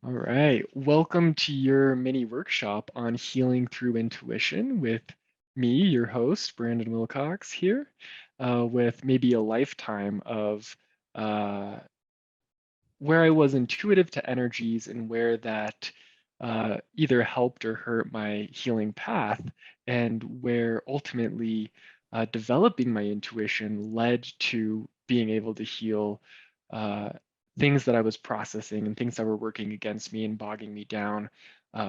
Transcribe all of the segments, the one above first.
All right. Welcome to your mini workshop on healing through intuition with me, your host, Brandon Wilcox, here, with maybe a lifetime of uh, where I was intuitive to energies and where that either helped or hurt my healing path, and where ultimately developing my intuition led to being able to heal uh, things that I was processing and things that were working against me and bogging me down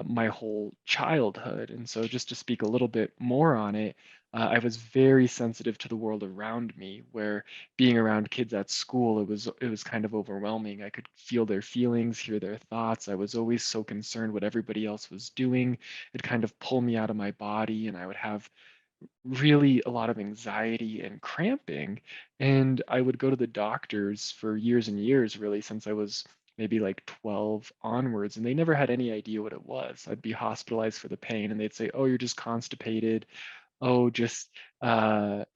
my whole childhood. And so, just to speak a little bit more on it, I was very sensitive to the world around me, where being around kids at school, it was kind of overwhelming. I could feel their feelings, hear their thoughts. I was always so concerned what everybody else was doing. It'd kind of pull me out of my body, and I would have really a lot of anxiety and cramping. And I would go to the doctors for years and years, really, since I was maybe like 12 onwards, and they never had any idea what it was. I'd be hospitalized for the pain, and they'd say, "Oh, you're just constipated. Oh, just uh,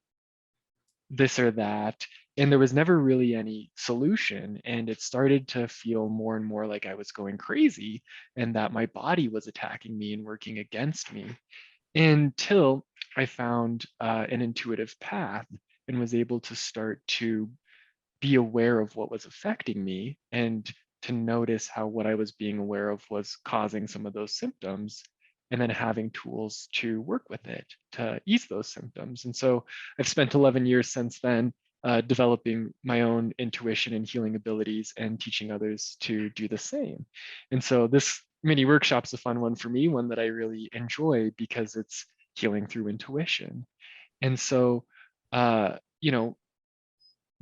this or that." And there was never really any solution. And it started to feel more and more like I was going crazy and that my body was attacking me and working against me until I found an intuitive path and was able to start to be aware of what was affecting me and to notice how what I was being aware of was causing some of those symptoms, and then having tools to work with it to ease those symptoms. And so I've spent 11 years since then developing my own intuition and healing abilities and teaching others to do the same. And so this mini workshop's a fun one for me, one that I really enjoy because it's healing through intuition. And so, you know,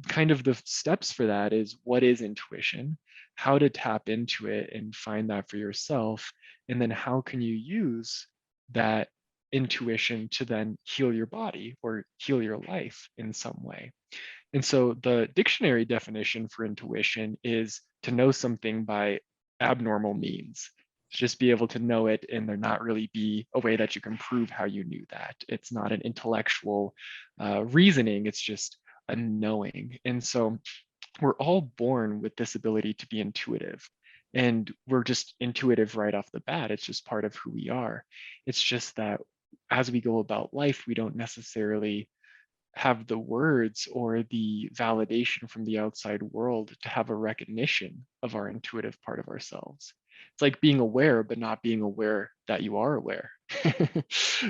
kind of the steps for that is, what is intuition, how to tap into it and find that for yourself, and then how can you use that intuition to then heal your body or heal your life in some way. And so the dictionary definition for intuition is to know something by abnormal means. Just be able to know it, and there not really be a way that you can prove how you knew that. It's not an intellectual reasoning, it's just a knowing. And so we're all born with this ability to be intuitive. And we're just intuitive right off the bat. It's just part of who we are. It's just that as we go about life, we don't necessarily have the words or the validation from the outside world to have a recognition of our intuitive part of ourselves. It's like being aware, but not being aware that you are aware.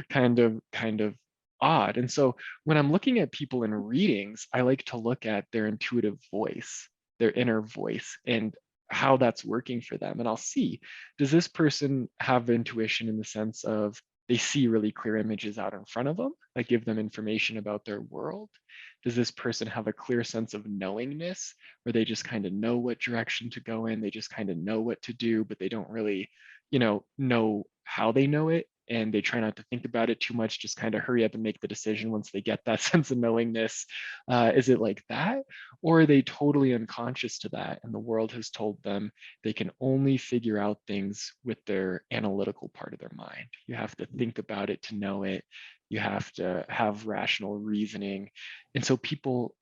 Kind of odd. And so when I'm looking at people in readings, I like to look at their intuitive voice, their inner voice, and how that's working for them. And I'll see, does this person have intuition in the sense of they see really clear images out in front of them that give them information about their world? Does this person have a clear sense of knowingness, where they just kind of know what direction to go in? They just kind of know what to do, but they don't really, know how they know it. And they try not to think about it too much, just kind of hurry up and make the decision once they get that sense of knowingness. Is it like that? Or are they totally unconscious to that? And the world has told them they can only figure out things with their analytical part of their mind. You have to think about it to know it. You have to have rational reasoning. And so people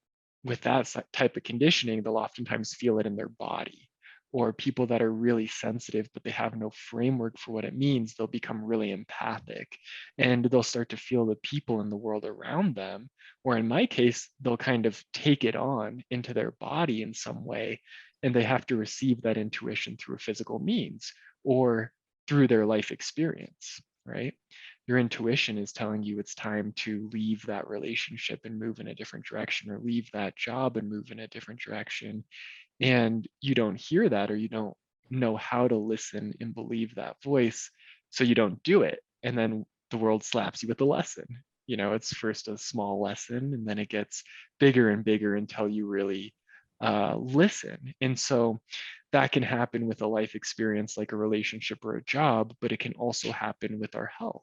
with that type of conditioning, they'll oftentimes feel it in their body. Or people that are really sensitive, but they have no framework for what it means, they'll become really empathic and they'll start to feel the people in the world around them. Or in my case, they'll kind of take it on into their body in some way, and they have to receive that intuition through a physical means or through their life experience, right? Your intuition is telling you it's time to leave that relationship and move in a different direction, or leave that job and move in a different direction. And you don't hear that, or you don't know how to listen and believe that voice. So you don't do it. And then the world slaps you with a lesson. It's first a small lesson, and then it gets bigger and bigger until you really listen. And so that can happen with a life experience like a relationship or a job, but it can also happen with our health.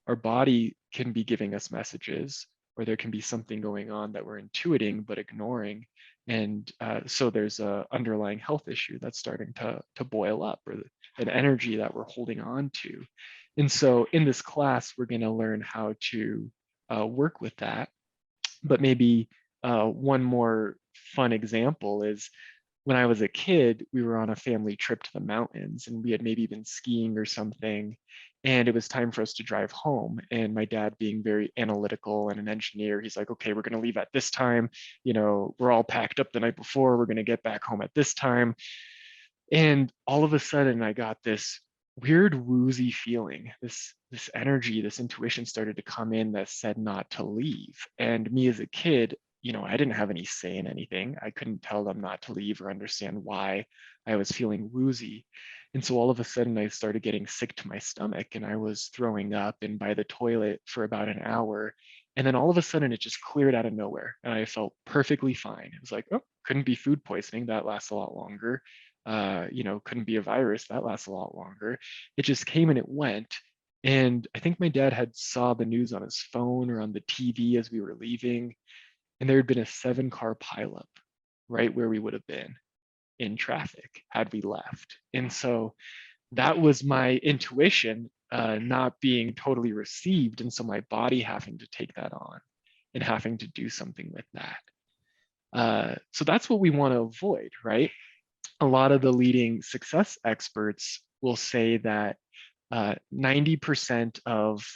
Our body can be giving us messages, or there can be something going on that we're intuiting but ignoring. And so there's a underlying health issue that's starting to boil up, or an energy that we're holding on to. And so in this class, we're going to learn how to work with that. But maybe one more fun example is, when I was a kid, we were on a family trip to the mountains and we had maybe been skiing or something. And it was time for us to drive home. And my dad, being very analytical and an engineer, he's like, okay, we're going to leave at this time. We're all packed up the night before. We're going to get back home at this time. And all of a sudden, I got this weird woozy feeling, this energy, this intuition started to come in that said not to leave. And me as a kid, I didn't have any say in anything. I couldn't tell them not to leave or understand why I was feeling woozy. And so all of a sudden, I started getting sick to my stomach and I was throwing up and by the toilet for about an hour. And then all of a sudden, it just cleared out of nowhere. And I felt perfectly fine. It was like, oh, couldn't be food poisoning. That lasts a lot longer. Couldn't be a virus. That lasts a lot longer. It just came and it went. And I think my dad had saw the news on his phone or on the TV as we were leaving, and there had been a 7-car pileup right where we would have been in traffic had we left. And so that was my intuition not being totally received. And so my body having to take that on and having to do something with that. So that's what we want to avoid, right? A lot of the leading success experts will say that 90% of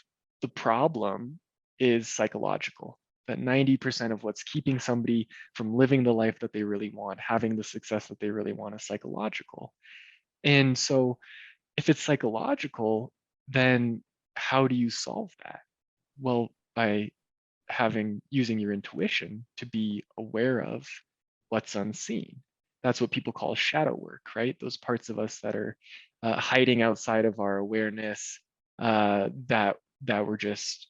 the problem is psychological, that 90% of what's keeping somebody from living the life that they really want, having the success that they really want, is psychological. And so if it's psychological, then how do you solve that? Well, by using your intuition to be aware of what's unseen. That's what people call shadow work, right? Those parts of us that are hiding outside of our awareness, that were just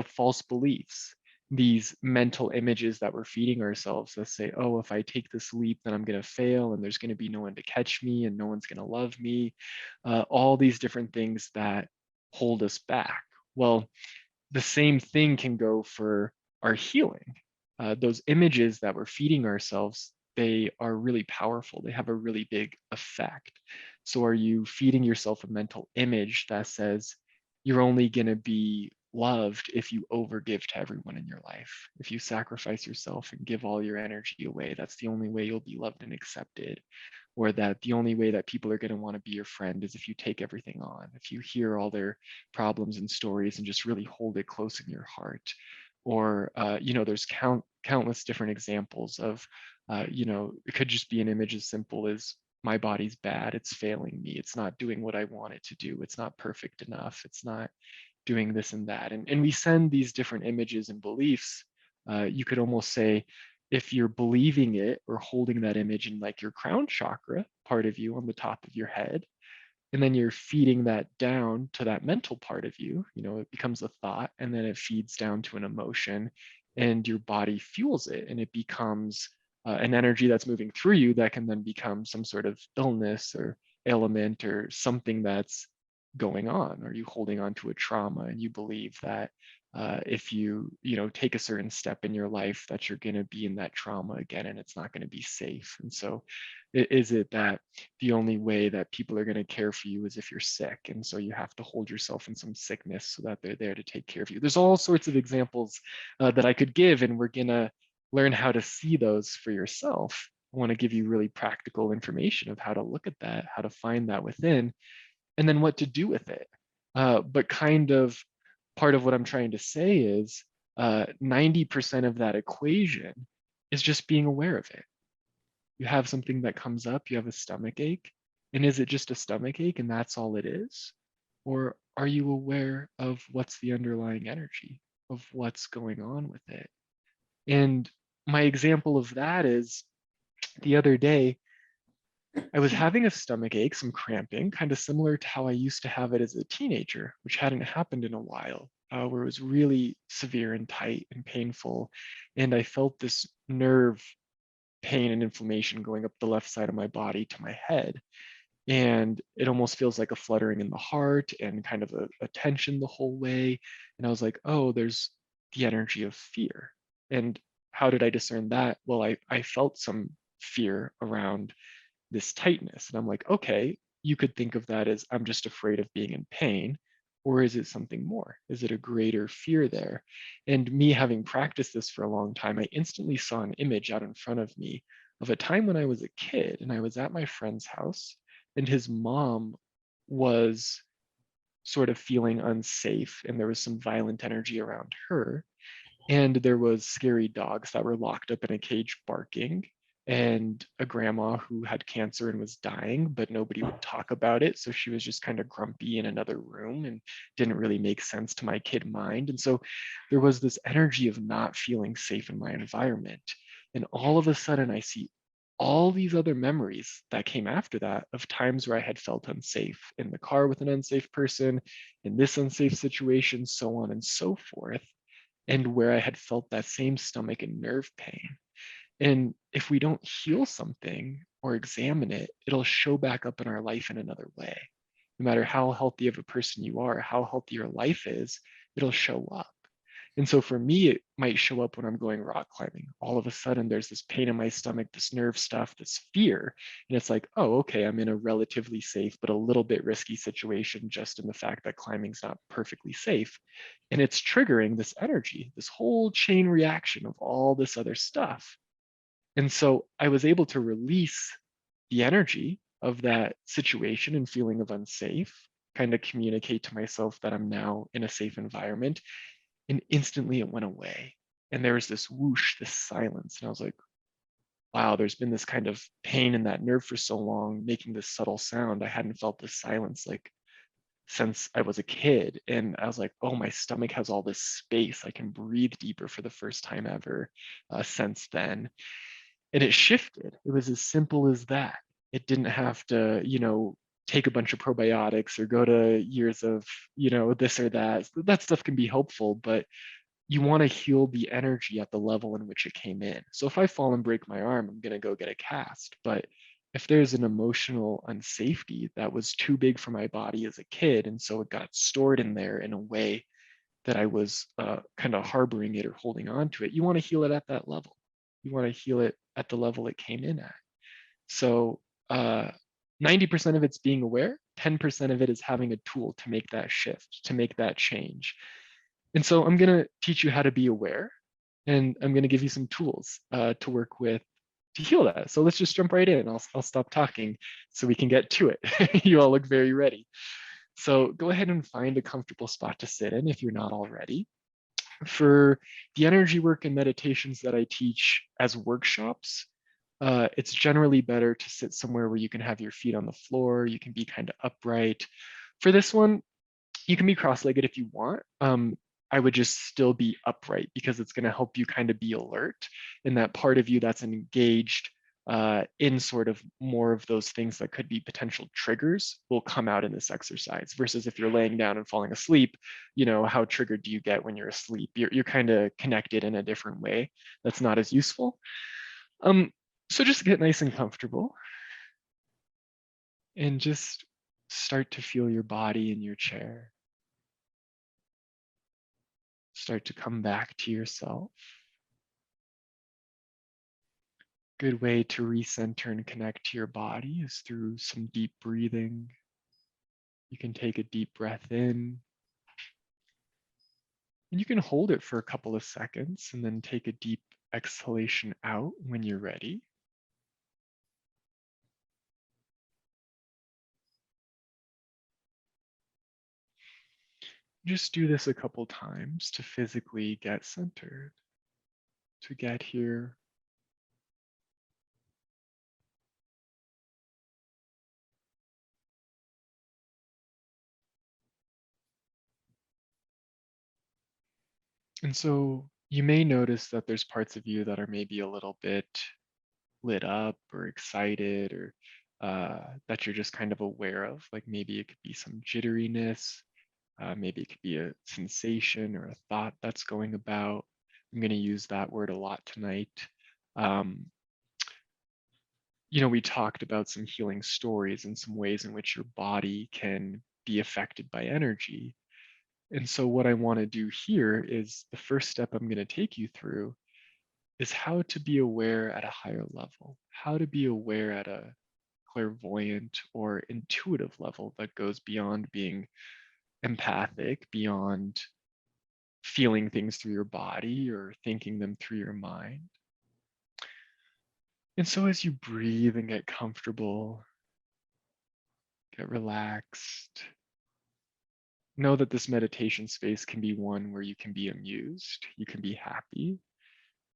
false beliefs, these mental images that we're feeding ourselves that say, oh, if I take this leap, then I'm going to fail and there's going to be no one to catch me and no one's going to love me. All these different things that hold us back. Well, the same thing can go for our healing. Those images that we're feeding ourselves, they are really powerful. They have a really big effect. So are you feeding yourself a mental image that says you're only going to be loved if you overgive to everyone in your life? If you sacrifice yourself and give all your energy away, that's the only way you'll be loved and accepted. Or that the only way that people are going to want to be your friend is if you take everything on, if you hear all their problems and stories and just really hold it close in your heart. Or there's countless different examples of it could just be an image as simple as my body's bad, it's failing me, it's not doing what I want it to do, it's not perfect enough, it's not doing this and that. And we send these different images and beliefs. You could almost say, if you're believing it or holding that image in like your crown chakra part of you on the top of your head, and then you're feeding that down to that mental part of you, it becomes a thought and then it feeds down to an emotion and your body fuels it and it becomes an energy that's moving through you that can then become some sort of illness or ailment or something that's going on. Are you holding on to a trauma and you believe that if you take a certain step in your life that you're going to be in that trauma again and it's not going to be safe? And so is it that the only way that people are going to care for you is if you're sick, and so you have to hold yourself in some sickness so that they're there to take care of you? There's all sorts of examples that I could give, and we're going to learn how to see those for yourself. I want to give you really practical information of how to look at that, how to find that within, and then what to do with it. But kind of part of what I'm trying to say is 90% of that equation is just being aware of it. You have something that comes up, you have a stomach ache, and is it just a stomach ache and that's all it is? Or are you aware of what's the underlying energy of what's going on with it? And my example of that is the other day, I was having a stomach ache, some cramping, kind of similar to how I used to have it as a teenager, which hadn't happened in a while, where it was really severe and tight and painful. And I felt this nerve pain and inflammation going up the left side of my body to my head. And it almost feels like a fluttering in the heart and kind of a tension the whole way. And I was like, oh, there's the energy of fear. And how did I discern that? Well, I felt some fear around this tightness. And I'm like, okay, you could think of that as I'm just afraid of being in pain. Or is it something more? Is it a greater fear there? And me having practiced this for a long time, I instantly saw an image out in front of me of a time when I was a kid and I was at my friend's house, and his mom was sort of feeling unsafe, and there was some violent energy around her, and there was scary dogs that were locked up in a cage barking, and a grandma who had cancer and was dying, but nobody would talk about it, so she was just kind of grumpy in another room and didn't really make sense to my kid mind. And so there was this energy of not feeling safe in my environment, and all of a sudden I see all these other memories that came after that of times where I had felt unsafe in the car with an unsafe person, in this unsafe situation, so on and so forth, and where I had felt that same stomach and nerve pain. And if we don't heal something or examine it, it'll show back up in our life in another way. No matter how healthy of a person you are, how healthy your life is, it'll show up. And so for me, it might show up when I'm going rock climbing. All of a sudden, there's this pain in my stomach, this nerve stuff, this fear. And it's like, oh, okay, I'm in a relatively safe, but a little bit risky situation just in the fact that climbing's not perfectly safe. And it's triggering this energy, this whole chain reaction of all this other stuff. And so I was able to release the energy of that situation and feeling of unsafe, kind of communicate to myself that I'm now in a safe environment, and instantly it went away. And there was this whoosh, this silence. And I was like, wow, there's been this kind of pain in that nerve for so long, making this subtle sound. I hadn't felt this silence like since I was a kid. And I was like, oh, my stomach has all this space. I can breathe deeper for the first time ever since then. And it shifted. It was as simple as that. It didn't have to, take a bunch of probiotics or go to years of, this or that. That stuff can be helpful, but you want to heal the energy at the level in which it came in. So if I fall and break my arm, I'm going to go get a cast. But if there's an emotional unsafety that was too big for my body as a kid, and so it got stored in there in a way that I was kind of harboring it or holding on to it, you want to heal it at that level. You want to heal it at the level it came in at. So 90% of it's being aware, 10% of it is having a tool to make that shift, to make that change. And so I'm going to teach you how to be aware, and I'm going to give you some tools to work with to heal that. So let's just jump right in. I'll stop talking so we can get to it. You all look very ready. So go ahead and find a comfortable spot to sit in if you're not already. For the energy work and meditations that I teach as workshops, it's generally better to sit somewhere where you can have your feet on the floor, you can be kind of upright. For this one, you can be cross-legged if you want. I would just still be upright because it's going to help you kind of be alert, and that part of you that's engaged in sort of more of those things that could be potential triggers will come out in this exercise, versus if you're laying down and falling asleep, how triggered do you get when you're asleep? You're kind of connected in a different way that's not as useful. Um, so just get nice and comfortable and just start to feel your body in your chair. Start to come back to yourself. Good way to recenter and connect to your body is through some deep breathing. You can take a deep breath in, and you can hold it for a couple of seconds and then take a deep exhalation out when you're ready. Just do this a couple times to physically get centered, to get here. And so you may notice that there's parts of you that are maybe a little bit lit up or excited, or that you're just kind of aware of. Like maybe it could be some jitteriness, maybe it could be a sensation or a thought that's going about. I'm going to use that word a lot tonight. Um, we talked about some healing stories and some ways in which your body can be affected by energy. And so, what I want to do here is the first step I'm going to take you through is how to be aware at a higher level, how to be aware at a clairvoyant or intuitive level that goes beyond being empathic, beyond feeling things through your body or thinking them through your mind. And so as you breathe and get comfortable, get relaxed, know that this meditation space can be one where you can be amused, you can be happy,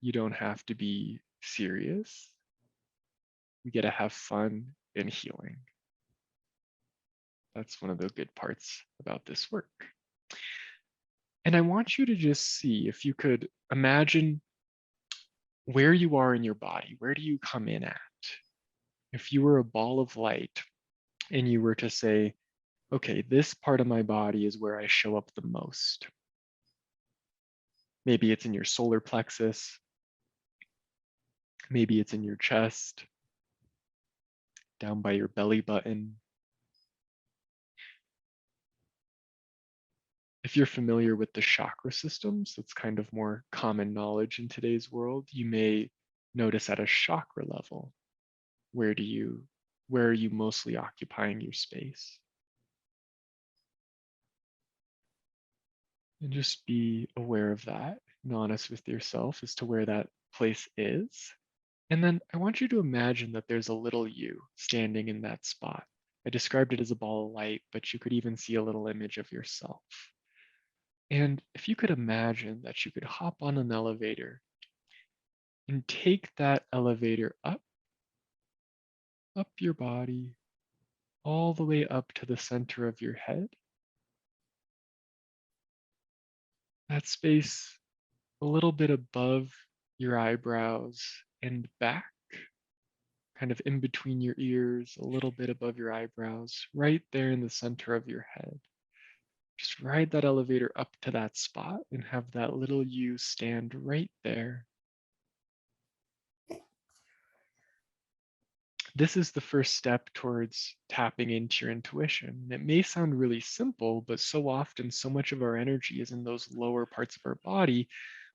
you don't have to be serious. You get to have fun and healing. That's one of the good parts about this work. And I want you to just see if you could imagine where you are in your body. Where do you come in at? If you were a ball of light and you were to say, okay, this part of my body is where I show up the most. Maybe it's in your solar plexus. Maybe it's in your chest, down by your belly button. If you're familiar with the chakra systems, that's kind of more common knowledge in today's world, you may notice at a chakra level, where are you mostly occupying your space? And just be aware of that and honest with yourself as to where that place is. And then I want you to imagine that there's a little you standing in that spot. I described it as a ball of light, but you could even see a little image of yourself. And if you could imagine that you could hop on an elevator and take that elevator up your body, all the way up to the center of your head, that space a little bit above your eyebrows and back, kind of in between your ears, a little bit above your eyebrows, right there in the center of your head. Just ride that elevator up to that spot and have that little you stand right there. This is the first step towards tapping into your intuition. It may sound really simple, but so often, so much of our energy is in those lower parts of our body,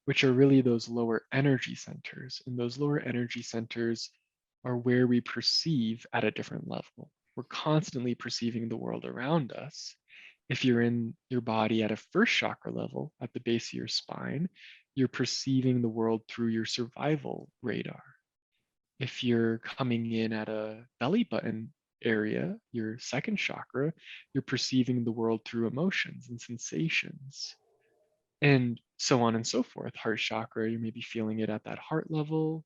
which are really those lower energy centers. And those lower energy centers are where we perceive at a different level. We're constantly perceiving the world around us. If you're in your body at a first chakra level, at the base of your spine, you're perceiving the world through your survival radar. If you're coming in at a belly button area, your second chakra, you're perceiving the world through emotions and sensations, and so on and so forth. Heart chakra, you may be feeling it at that heart level.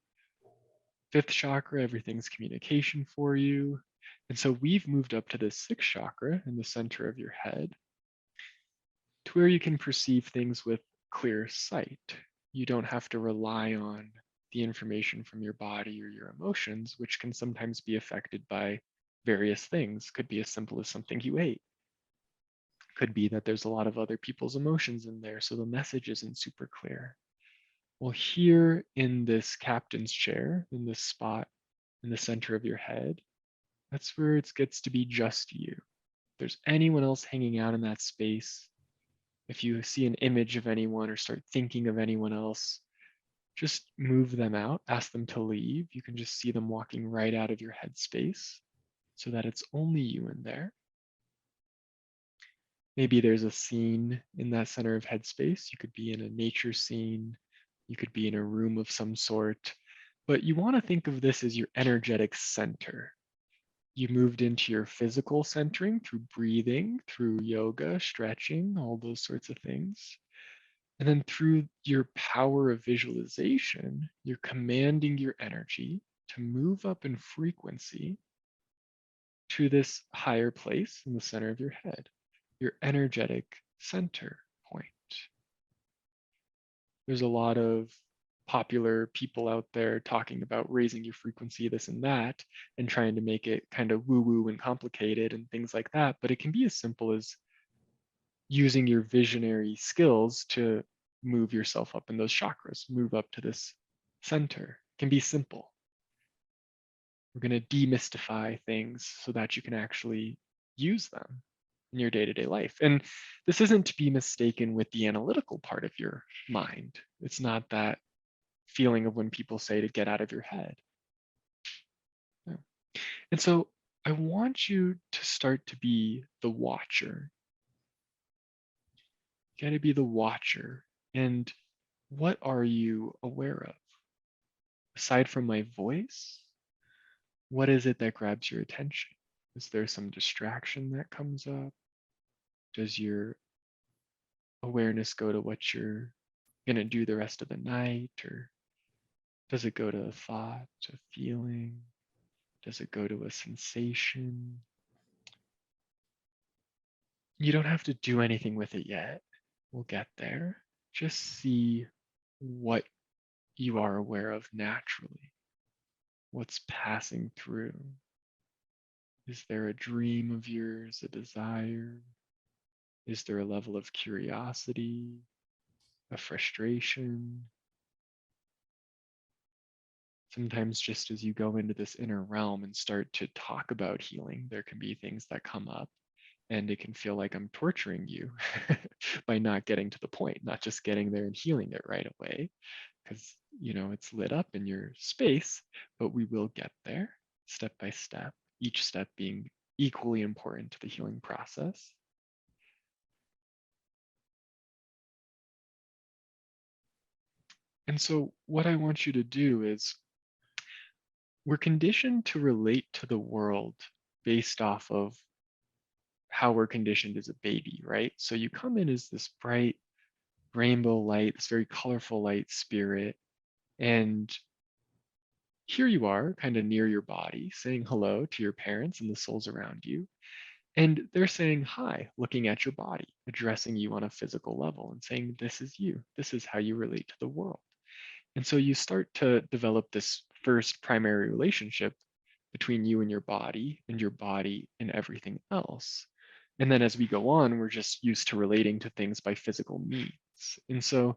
Fifth chakra, everything's communication for you. And so we've moved up to the sixth chakra in the center of your head, to where you can perceive things with clear sight. You don't have to rely on the information from your body or your emotions, which can sometimes be affected by various things. Could be as simple as something you ate. Could be that there's a lot of other people's emotions in there, so the message isn't super clear. Well, here in this captain's chair, in this spot in the center of your head, that's where it gets to be just you. If there's anyone else hanging out in that space, if you see an image of anyone or start thinking of anyone else, just move them out, ask them to leave. You can just see them walking right out of your headspace so that it's only you in there. Maybe there's a scene in that center of headspace. You could be in a nature scene, you could be in a room of some sort, but you want to think of this as your energetic center. You moved into your physical centering through breathing, through yoga, stretching, all those sorts of things. And then through your power of visualization, you're commanding your energy to move up in frequency to this higher place in the center of your head, your energetic center point. There's a lot of popular people out there talking about raising your frequency, this and that, and trying to make it kind of woo woo and complicated and things like that. But it can be as simple as using your visionary skills to move yourself up in those chakras, move up to this center. It can be simple. We're going to demystify things so that you can actually use them in your day-to-day life. And this isn't to be mistaken with the analytical part of your mind. It's not that feeling of when people say to get out of your head. No. And so I want you to start to be the watcher. You got to be the watcher. And what are you aware of? Aside from my voice, what is it that grabs your attention? Is there some distraction that comes up? Does your awareness go to what you're going to do the rest of the night? Or does it go to a thought, a feeling? Does it go to a sensation? You don't have to do anything with it yet. We'll get there. Just see what you are aware of naturally, what's passing through. Is there a dream of yours, a desire? Is there a level of curiosity, a frustration? Sometimes, just as you go into this inner realm and start to talk about healing, there can be things that come up, and it can feel like I'm torturing you by not getting to the point, not just getting there and healing it right away, because it's lit up in your space, but we will get there step by step, each step being equally important to the healing process. And so, what I want you to do is, we're conditioned to relate to the world based off of how we're conditioned as a baby, right? So, you come in as this bright rainbow light, this very colorful light spirit, and here you are, kind of near your body, saying hello to your parents and the souls around you. And they're saying hi, looking at your body, addressing you on a physical level and saying, this is you. This is how you relate to the world. And so you start to develop this first primary relationship between you and your body and everything else. And then as we go on, we're just used to relating to things by physical means. And so,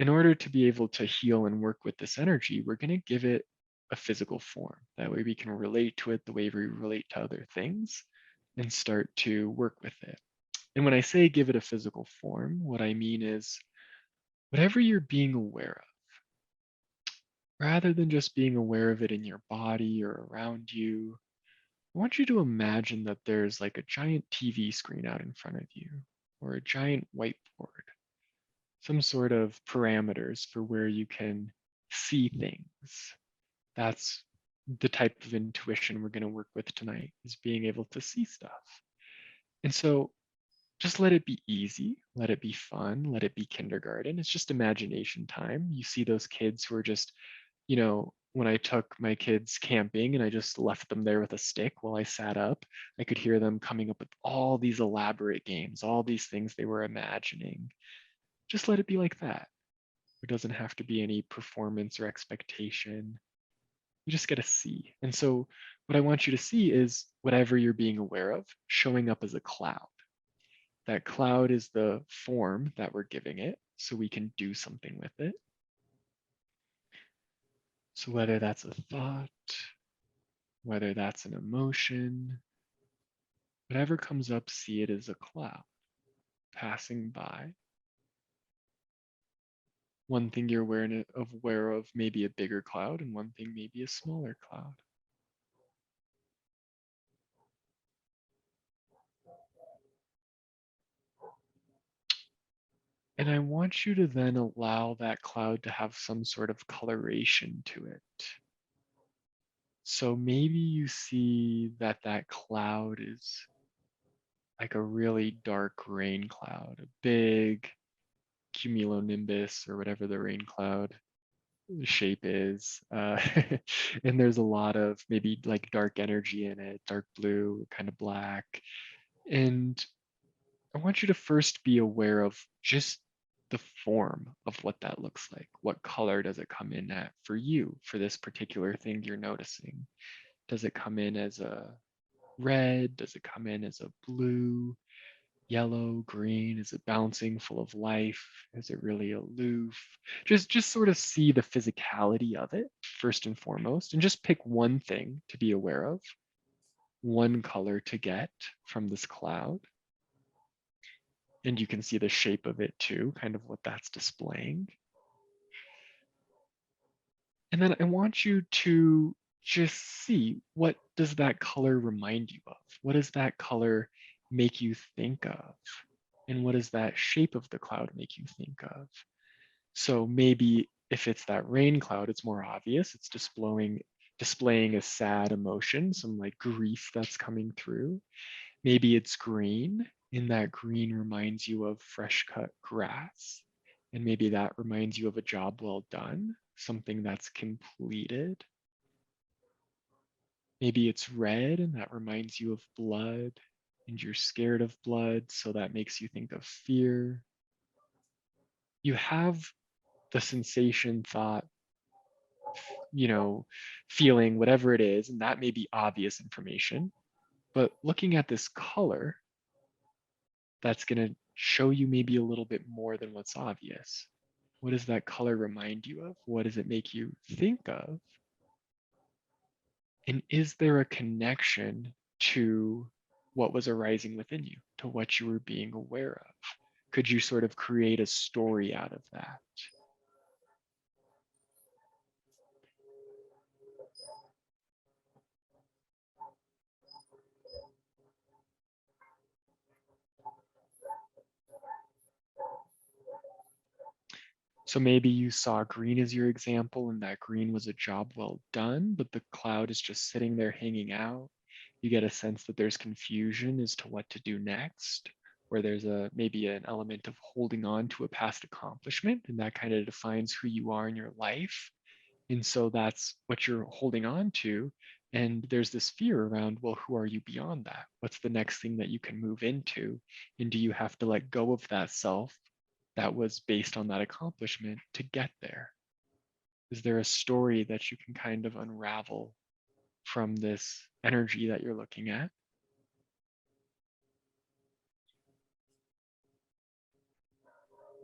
in order to be able to heal and work with this energy, we're going to give it a physical form. That way we can relate to it the way we relate to other things and start to work with it. And when I say give it a physical form, what I mean is whatever you're being aware of, rather than just being aware of it in your body or around you, I want you to imagine that there's like a giant TV screen out in front of you, or a giant whiteboard, some sort of parameters for where you can see things. That's the type of intuition we're going to work with tonight, is being able to see stuff. And so just let it be easy, let it be fun, let it be kindergarten. It's just imagination time. You see those kids who are just, when I took my kids camping and I just left them there with a stick while I sat up, I could hear them coming up with all these elaborate games, all these things they were imagining. Just let it be like that. There doesn't have to be any performance or expectation. You just get to see. And so, what I want you to see is whatever you're being aware of showing up as a cloud. That cloud is the form that we're giving it so we can do something with it. So, whether that's a thought, whether that's an emotion, whatever comes up, see it as a cloud passing by. One thing you're aware of maybe a bigger cloud, and one thing maybe a smaller cloud. And I want you to then allow that cloud to have some sort of coloration to it. So maybe you see that that cloud is like a really dark rain cloud, a big cumulonimbus or whatever the rain cloud shape is. And there's a lot of maybe like dark energy in it, dark blue, kind of black. And I want you to first be aware of just the form of what that looks like. What color does it come in at for you, for this particular thing you're noticing? Does it come in as a red? Does it come in as a blue, yellow, green? Is it bouncing, full of life? Is it really aloof? Just sort of see the physicality of it first and foremost, and just pick one thing to be aware of, one color to get from this cloud. And you can see the shape of it too, kind of what that's displaying. And then I want you to just see, what does that color remind you of? What does that color make you think of? And what does that shape of the cloud make you think of? So maybe if it's that rain cloud, it's more obvious. It's displaying displaying a sad emotion, some like grief that's coming through. Maybe it's green, and that green reminds you of fresh cut grass. And maybe that reminds you of a job well done, something that's completed. Maybe it's red, and that reminds you of blood, and you're scared of blood, so that makes you think of fear. You have the sensation, thought, feeling, whatever it is, and that may be obvious information. But looking at this color, that's going to show you maybe a little bit more than what's obvious. What does that color remind you of? What does it make you think of? And is there a connection to what was arising within you, to what you were being aware of? Could you sort of create a story out of that? So maybe you saw green as your example, and that green was a job well done, but the cloud is just sitting there hanging out. You get a sense that there's confusion as to what to do next, or there's maybe an element of holding on to a past accomplishment, and that kind of defines who you are in your life. And so that's what you're holding on to. And there's this fear around, well, who are you beyond that? What's the next thing that you can move into? And do you have to let go of that self that was based on that accomplishment to get there? Is there a story that you can kind of unravel from this energy that you're looking at?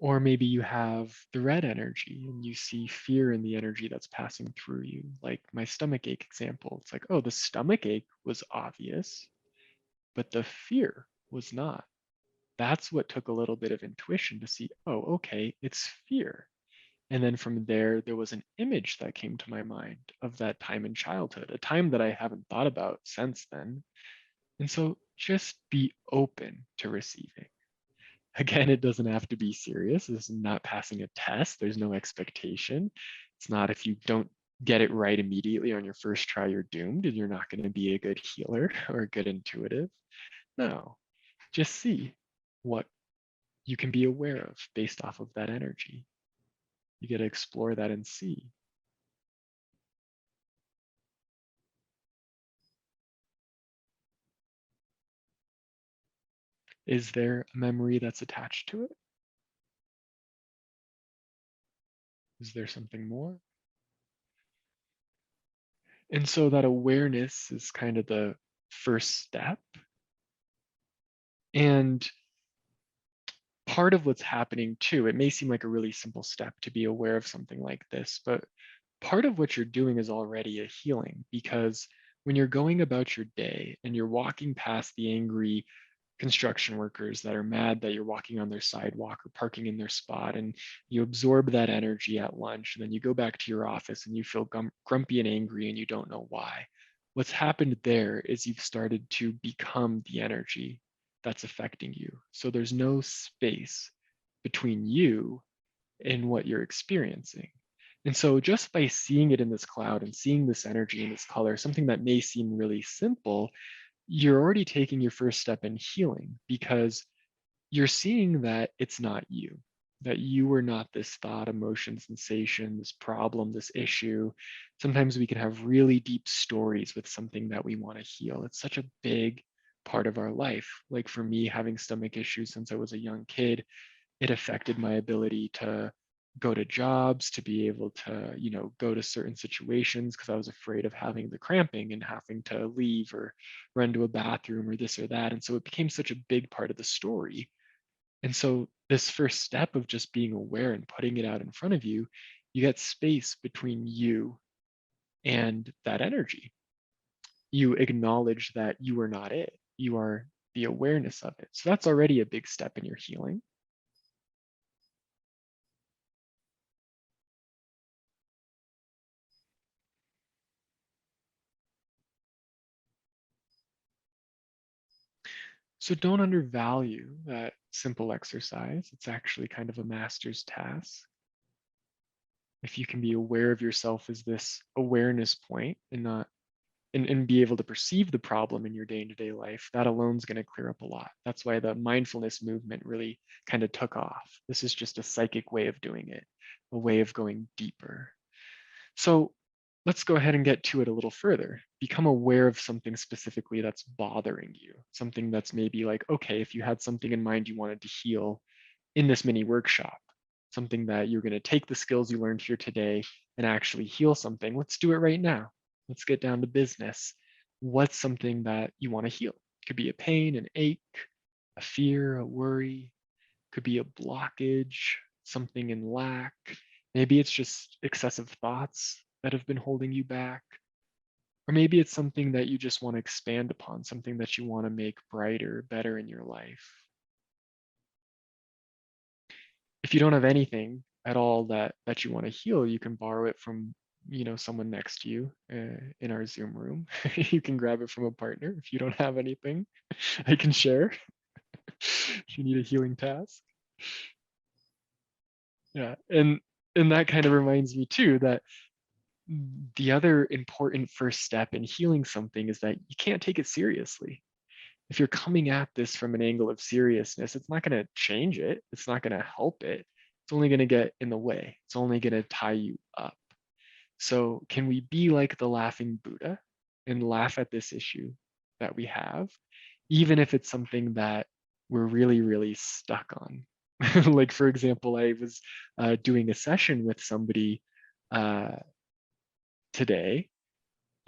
Or maybe you have the red energy and you see fear in the energy that's passing through you. Like my stomach ache example. It's like, oh, the stomach ache was obvious, but the fear was not. That's what took a little bit of intuition to see, oh, okay, it's fear. And then from there, there was an image that came to my mind of that time in childhood, a time that I haven't thought about since then. And so just be open to receiving. Again, it doesn't have to be serious. This is not passing a test. There's no expectation. It's not if you don't get it right immediately on your first try, you're doomed and you're not going to be a good healer or a good intuitive. No, just see what you can be aware of based off of that energy. You get to explore that and see. Is there a memory that's attached to it? Is there something more? And so that awareness is kind of the first step. And part of what's happening too, it may seem like a really simple step to be aware of something like this, but part of what you're doing is already a healing because when you're going about your day and you're walking past the angry construction workers that are mad that you're walking on their sidewalk or parking in their spot, and you absorb that energy at lunch, and then you go back to your office and you feel grumpy and angry and you don't know why. What's happened there is you've started to become the energy that's affecting you. So there's no space between you and what you're experiencing. And so just by seeing it in this cloud and seeing this energy in this color, something that may seem really simple, you're already taking your first step in healing because you're seeing that it's not you, that you were not this thought, emotion, sensation, this problem, this issue. Sometimes we can have really deep stories with something that we want to heal. It's such a big part of our life. Like for me, having stomach issues since I was a young kid, it affected my ability to go to jobs, to be able to, go to certain situations because I was afraid of having the cramping and having to leave or run to a bathroom or this or that. And so it became such a big part of the story. And so this first step of just being aware and putting it out in front of you, you get space between you and that energy. You acknowledge that you are not it. You are the awareness of it. So that's already a big step in your healing. So don't undervalue that simple exercise. It's actually kind of a master's task. If you can be aware of yourself as this awareness point and not and be able to perceive the problem in your day-to-day life, that alone is going to clear up a lot. That's why the mindfulness movement really kind of took off. This is just a psychic way of doing it, a way of going deeper. So let's go ahead and get to it a little further. Become aware of something specifically that's bothering you, something that's maybe like, okay, if you had something in mind you wanted to heal in this mini workshop, something that you're going to take the skills you learned here today and actually heal something. Let's do it right now. Let's get down to business. What's something that you want to heal? It could be a pain, an ache, a fear, a worry, could be a blockage, something in lack. Maybe it's just excessive thoughts that have been holding you back. Or maybe it's something that you just want to expand upon, something that you want to make brighter, better in your life. If you don't have anything at all that you want to heal, you can borrow it from someone next to you in our Zoom room. You can grab it from a partner if you don't have anything. I can share if you need a healing task. Yeah, and that kind of reminds me too that the other important first step in healing something is that you can't take it seriously. If you're coming at this from an angle of seriousness, it's not going to change it. It's not going to help it. It's only going to get in the way. It's only going to tie you up. So, can we be like the laughing Buddha and laugh at this issue that we have, even if it's something that we're really, really stuck on? Like, for example, I was doing a session with somebody uh, today,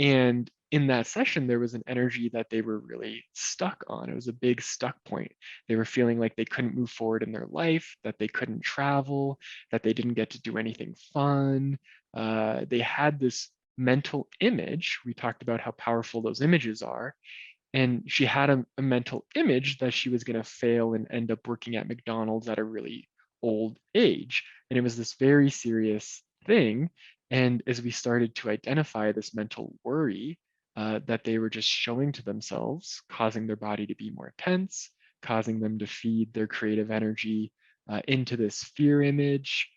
and in that session, there was an energy that they were really stuck on. It was a big stuck point. They were feeling like they couldn't move forward in their life, that they couldn't travel, that they didn't get to do anything fun. They had this mental image. We talked about how powerful those images are, and she had a mental image that she was going to fail and end up working at McDonald's at a really old age. And it was this very serious thing. And as we started to identify this mental worry that they were just showing to themselves, causing their body to be more tense, causing them to feed their creative energy into this fear image,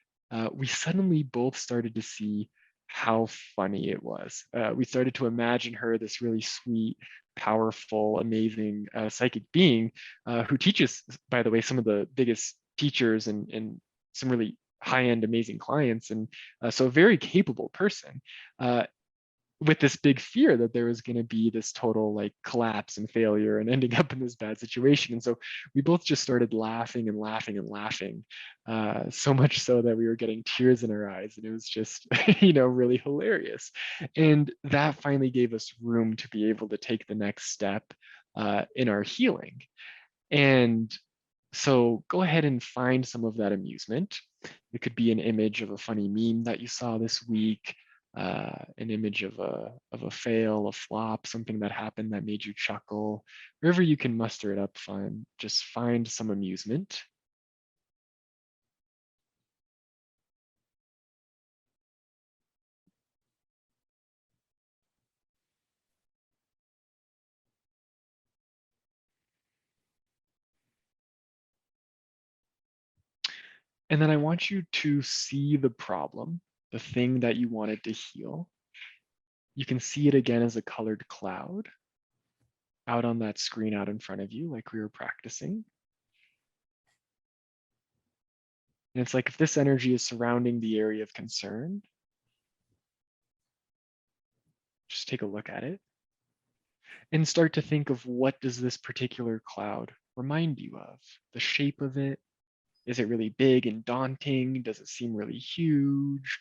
we suddenly both started to see how funny it was. We started to imagine her, this really sweet, powerful, amazing psychic being who teaches, by the way, some of the biggest teachers and some really high-end, amazing clients, and so a very capable person. With this big fear that there was going to be this total like collapse and failure and ending up in this bad situation. And so we both just started laughing and laughing and laughing, so much so that we were getting tears in our eyes. And it was just, really hilarious. And that finally gave us room to be able to take the next step in our healing. And so go ahead and find some of that amusement. It could be an image of a funny meme that you saw this week, an image of a fail, a flop, something that happened that made you chuckle. Wherever you can muster it up, fun. Just find some amusement. And then I want you to see the problem, the thing that you wanted to heal. You can see it again as a colored cloud out on that screen out in front of you, like we were practicing. And it's like if this energy is surrounding the area of concern, just take a look at it and start to think of what does this particular cloud remind you of? The shape of it? Is it really big and daunting? Does it seem really huge?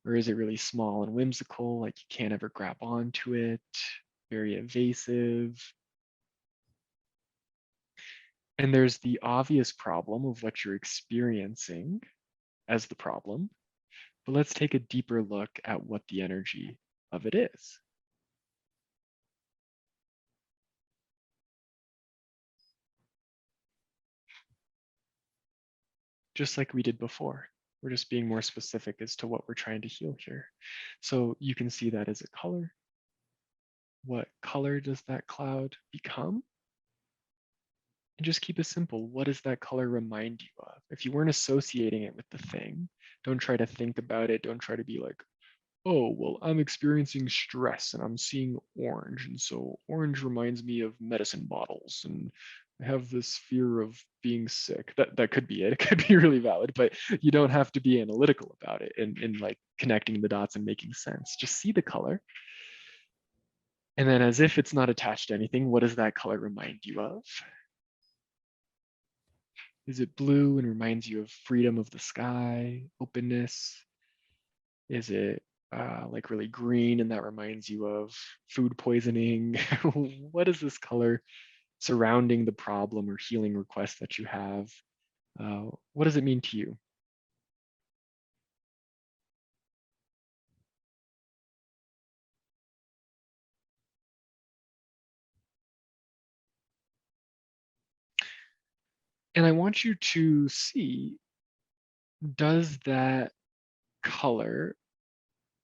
Or is it really small and whimsical, like you can't ever grab onto it? Very evasive. And there's the obvious problem of what you're experiencing as the problem. But let's take a deeper look at what the energy of it is. Just like we did before. We're just being more specific as to what we're trying to heal here. So you can see that as a color. What color does that cloud become? And just keep it simple. What does that color remind you of? If you weren't associating it with the thing, don't try to think about it. Don't try to be like, oh, well, I'm experiencing stress and I'm seeing orange. And so orange reminds me of medicine bottles. And I have this fear of being sick. That could be it. It could be really valid, but you don't have to be analytical about it and like connecting the dots and making sense. Just see the color. And then as if it's not attached to anything, what does that color remind you of? Is it blue and reminds you of freedom of the sky, openness? Is it like really green and that reminds you of food poisoning? What is this color surrounding the problem or healing request that you have? What does it mean to you? And I want you to see, does that color,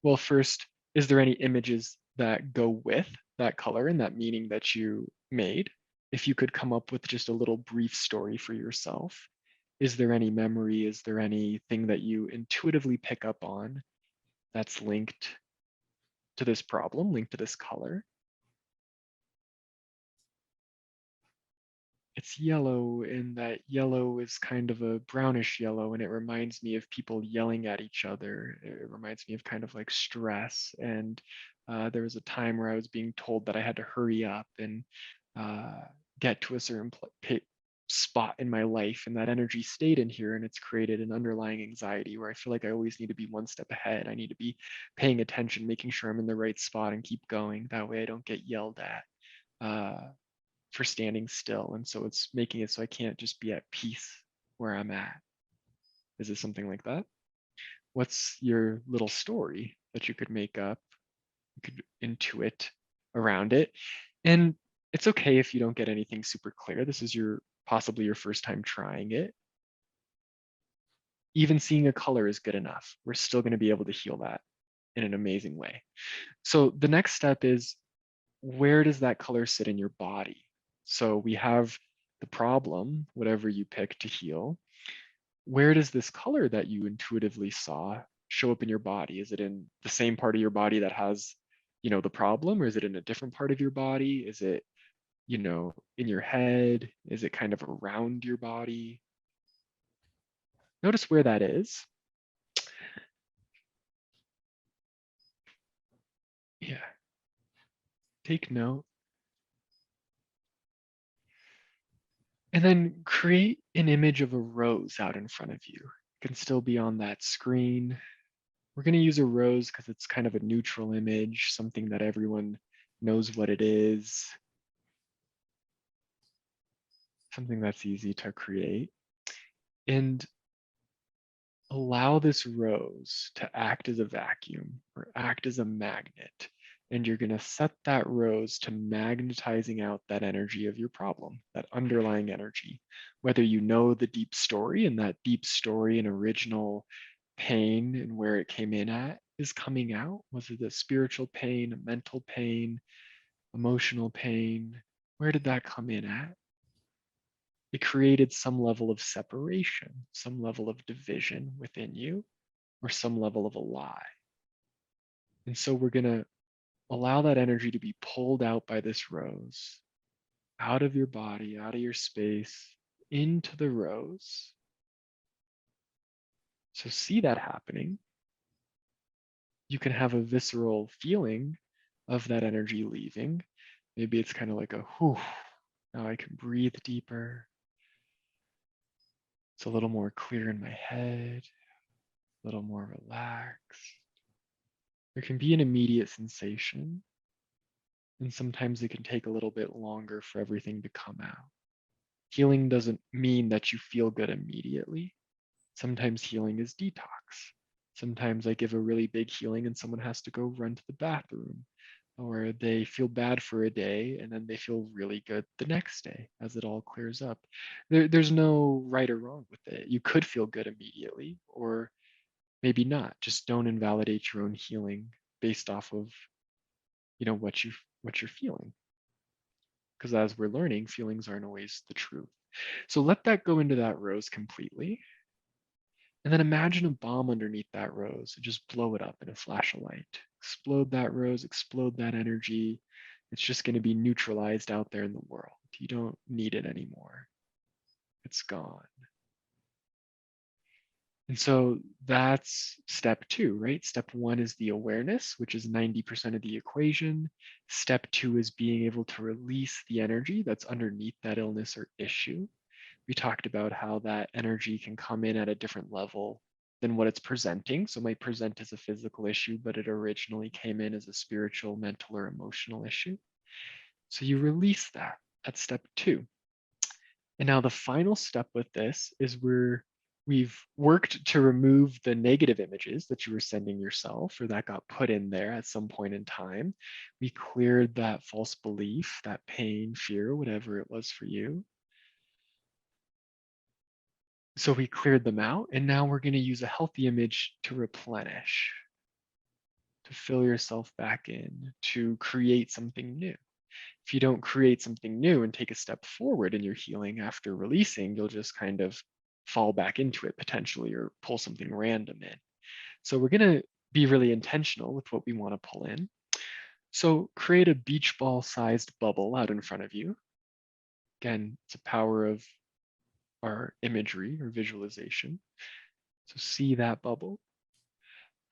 well, first, is there any images that go with that color and that meaning that you made? If you could come up with just a little brief story for yourself, is there any memory? Is there anything that you intuitively pick up on that's linked to this problem, linked to this color? It's yellow, and that yellow is kind of a brownish yellow, and it reminds me of people yelling at each other. It reminds me of kind of like stress. And there was a time where I was being told that I had to hurry up and uh, get to a certain spot in my life, and that energy stayed in here, and it's created an underlying anxiety where I feel like I always need to be one step ahead. I need to be paying attention, making sure I'm in the right spot and keep going. That way I don't get yelled at. For standing still. And so it's making it so I can't just be at peace where I'm at. Is it something like that? What's your little story that you could make up? You could intuit around it. And it's okay if you don't get anything super clear. This is your possibly your first time trying it. Even seeing a color is good enough. We're still going to be able to heal that in an amazing way. So the next step is, where does that color sit in your body? So we have the problem, whatever you pick to heal. Where does this color that you intuitively saw show up in your body? Is it in the same part of your body that has, the problem, or is it in a different part of your body? Is it, in your head? Is it kind of around your body? Notice where that is. Yeah, take note. And then create an image of a rose out in front of you. It can still be on that screen. We're going to use a rose because it's kind of a neutral image, something that everyone knows what it is, something that's easy to create. And allow this rose to act as a vacuum or act as a magnet. And you're going to set that rose to magnetizing out that energy of your problem, that underlying energy. Whether you know the deep story, and that deep story and original pain and where it came in at is coming out. Was it a spiritual pain, a mental pain, emotional pain? Where did that come in at? It created some level of separation, some level of division within you, or some level of a lie. And so we're going to allow that energy to be pulled out by this rose, out of your body, out of your space, into the rose. So see that happening. You can have a visceral feeling of that energy leaving. Maybe it's kind of like a whew, now I can breathe deeper. It's a little more clear in my head, a little more relaxed. There can be an immediate sensation, and sometimes it can take a little bit longer for everything to come out. Healing doesn't mean that you feel good immediately. Sometimes healing is detox. Sometimes I give a really big healing and someone has to go run to the bathroom, or they feel bad for a day and then they feel really good the next day as it all clears up. There's no right or wrong with it. You could feel good immediately, or maybe not. Just don't invalidate your own healing based off of what you're feeling. because as we're learning, feelings aren't always the truth. So let that go into that rose completely. And then imagine a bomb underneath that rose and just blow it up in a flash of light. Explode that rose, explode that energy. It's just going to be neutralized out there in the world. You don't need it anymore. It's gone. And so that's step two, right? Step one is the awareness, which is 90% of the equation. Step two is being able to release the energy that's underneath that illness or issue. We talked about how that energy can come in at a different level than what it's presenting. So it might present as a physical issue, but it originally came in as a spiritual, mental, or emotional issue. So you release that at step two. And now the final step with this is we've worked to remove the negative images that you were sending yourself or that got put in there at some point in time. We cleared that false belief, that pain, fear, whatever it was for you. So we cleared them out, and now we're going to use a healthy image to replenish, to fill yourself back in, to create something new. If you don't create something new and take a step forward in your healing after releasing, you'll just kind of fall back into it potentially or pull something random in. So we're going to be really intentional with what we want to pull in. So create a beach ball sized bubble out in front of you. Again, it's a power of our imagery or visualization. So see that bubble.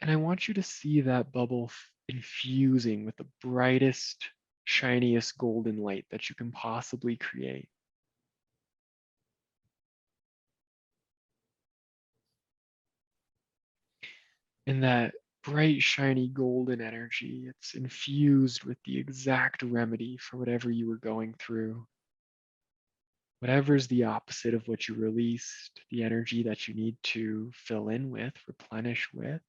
And I want you to see that bubble infusing with the brightest, shiniest golden light that you can possibly create. And that bright, shiny golden energy, it's infused with the exact remedy for whatever you were going through. Whatever's the opposite of what you released, the energy that you need to fill in with, replenish with.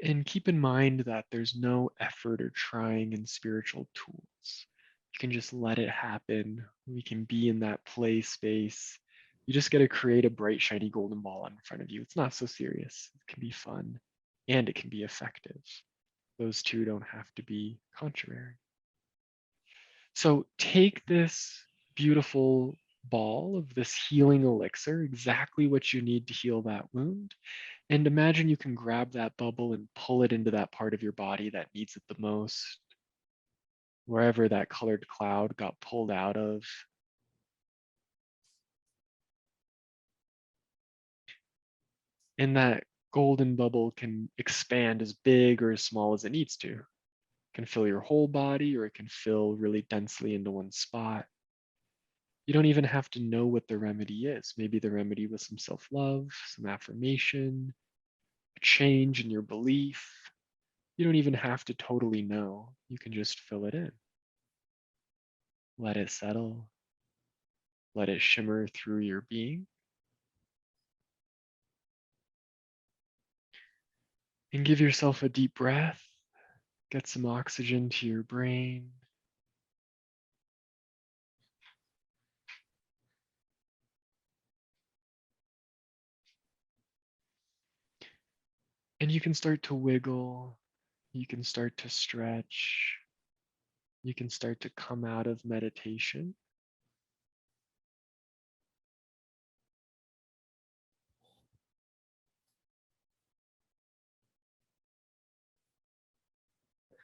And keep in mind that there's no effort or trying in spiritual tools. You can just let it happen. We can be in that play space. You just got to create a bright, shiny golden ball in front of you. It's not so serious. It can be fun and it can be effective. Those two don't have to be contrary. So take this beautiful ball of this healing elixir, exactly what you need to heal that wound, and imagine you can grab that bubble and pull it into that part of your body that needs it the most, wherever that colored cloud got pulled out of. And that golden bubble can expand as big or as small as it needs to. It can fill your whole body or it can fill really densely into one spot. You don't even have to know what the remedy is. Maybe the remedy was some self love, some affirmation, a change in your belief. You don't even have to totally know. You can just fill it in. Let it settle. Let it shimmer through your being. And give yourself a deep breath. Get some oxygen to your brain. And you can start to wiggle. You can start to stretch. You can start to come out of meditation.